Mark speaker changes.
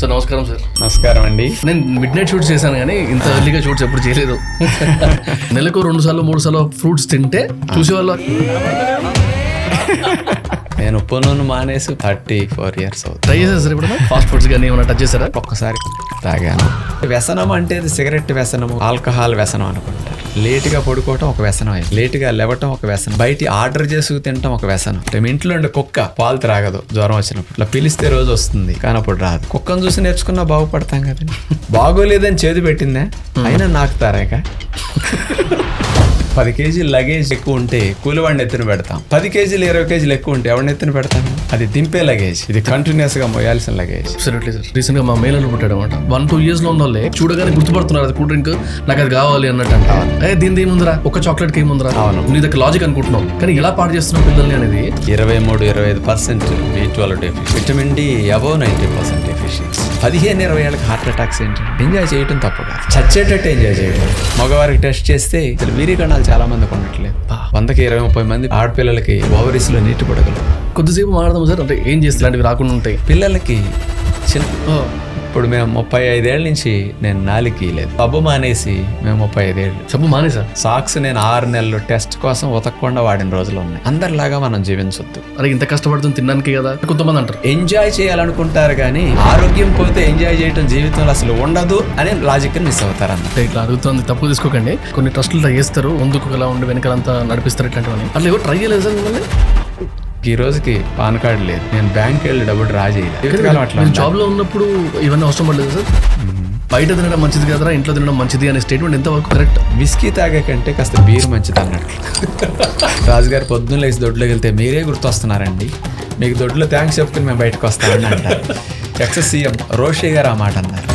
Speaker 1: Sir నమస్కారం sir.
Speaker 2: నమస్కారం అండి.
Speaker 1: నేను మిడ్ నైట్ షూట్స్ చేశాను కానీ ఇంత ఎర్లీగా షూట్స్ ఎప్పుడు చేయలేదు. నెలకు 2 సార్లు 3 సార్లు ఫ్రూట్స్ తింటే చూసేవాళ్ళు.
Speaker 2: నేను ఉప్పు నూనె మానేసి 34 years అవుతుంది.
Speaker 1: ట్రై చేశారు సార్ ఇప్పుడు ఫాస్ట్ ఫుడ్స్ కానీ ఏమైనా టచ్ చేశారా?
Speaker 2: ఒక్కసారి తాగాను. వ్యసనం అంటే ఇది సిగరెట్ వ్యసనము, ఆల్కహాల్ వ్యసనం అనుకుంటారు. లేటుగా పడుకోవటం ఒక వ్యసనం, లేటుగా లేవటం ఒక వ్యసనం, బయట ఆర్డర్ చేసి తినటం ఒక వ్యసనం. మీ ఇంట్లో ఉండే కుక్క పాలు త్రాగదు జ్వరం వచ్చినప్పుడు, ఇట్లా పిలిస్తే రోజు వస్తుంది కానీ అప్పుడు రాదు. కుక్కను చూసి నేర్చుకున్నా బాగుపడతాం కదా. బాగోలేదని చేతి పెట్టిందే అయినా నాకుతారాక. 10 kg లగేజ్ ఎక్కువ ఉంటే కూలివాడిని ఎత్తున పెడతాం. 10 kg 20 kg ఎక్కువ ఉంటే ఎవరిని ఎత్తున పెడతాను? అది దింపే లగేజ్, ఇది కంటిన్యూస్ గా మోయాల్సిన లగేజ్.
Speaker 1: Absolutely sir. రీసెంట్ గా మా మేనల్లుడు పుట్టాడు అనమాట. 1-2 years లో ఉన్న వాళ్ళే చూడగానే గుర్తుపడుతున్నారు అది కూల్ డ్రింక్, నాకు అది కావాలి అన్నట్టు అంట. దీని ఉందిరా, ఒక చాక్లెట్ కి ఏముందిరా,
Speaker 2: అవును
Speaker 1: నీ దగ్గర లాజిక్ అనుకుంటున్నావు కానీ ఇలా పాడు చేస్తున్నావు పిల్లల్ని అనేది.
Speaker 2: 23-25% B12 deficiency, vitamin D above 90% deficiency. 15-20 ఏళ్ళకి హార్ట్ అటాక్స్ ఏంటి? ఎంజాయ్ చేయడం తప్పు కాదు, చచ్చేటట్టు ఎంజాయ్ చేయడం. మగవారికి టెస్ట్ చేస్తే వీరి కణాలు చాలా మందికి ఉండట్లేదు. 100కి 20-30 మంది ఆడపిల్లలకి ఓవరీస్ లో నీటి పడగలు.
Speaker 1: కొద్దిసేపు మాట్లాడదాం సార్, అంటే ఏం చేస్తే ఇలాంటివి రాకుండా ఉంటాయి
Speaker 2: పిల్లలకి చిన్న. ఇప్పుడు మేము 35 ఏళ్ళ నుంచి నేను నాలికి లేదు. సబ్బు మానేసి మేము 35 ఏళ్ళు.
Speaker 1: సబ్బు మానేసా?
Speaker 2: సాక్స్ నేను 6 నెలలు టెస్ట్ కోసం ఉతకకుండా వాడిన రోజులు ఉన్నాయి. అందరిలాగా మనం జీవించొద్దు.
Speaker 1: అరే ఇంత కష్టపడుతుంది తినడానికి కదా కొంతమంది అంటారు.
Speaker 2: ఎంజాయ్ చేయాలనుకుంటారు కానీ ఆరోగ్యం పోతే ఎంజాయ్ చేయడం జీవితంలో అసలు ఉండదు అనే లాజిక్ మిస్ అవుతారు అన్న.
Speaker 1: ఇట్లా అడుగుతుంది, తప్పు తీసుకోకండి. కొన్ని ట్రస్టులు ట్రై చేస్తారు, ముందుకు ఎలా ఉండి వెనకాలంతా నడిపిస్తారు ఇట్లాంటివని. అట్లా ఎవరు ట్రై చేయలేదు సార్ మిమ్మల్ని?
Speaker 2: ఈ రోజుకి పాన్ కార్డు లేదు, నేను బ్యాంక్ వెళ్ళి డబ్బులు డ్రా చేయలేదు.
Speaker 1: జాబ్ లో ఉన్నప్పుడు ఇవన్నీ అవసరం పడలేదు సార్. బయట తినడం మంచిది కదరా, ఇంట్లో తినడం మంచిది అనే స్టేట్మెంట్ ఎంతవరకు కరెక్ట్?
Speaker 2: విస్కీ తాగే కంటే కాస్త బీర్ మంచిది అన్నట్లు. రాజుగారు పొద్దున్న లేచి దొడ్లోకి వెళ్తే మీరే గుర్తొస్తున్నారండి, మీకు దొడ్లో థ్యాంక్స్ చెప్పుకుని మేము బయటకు వస్తామని అంటారు. ఎక్స్ సీఎం రోషే గారు ఆ మాట అన్నారు.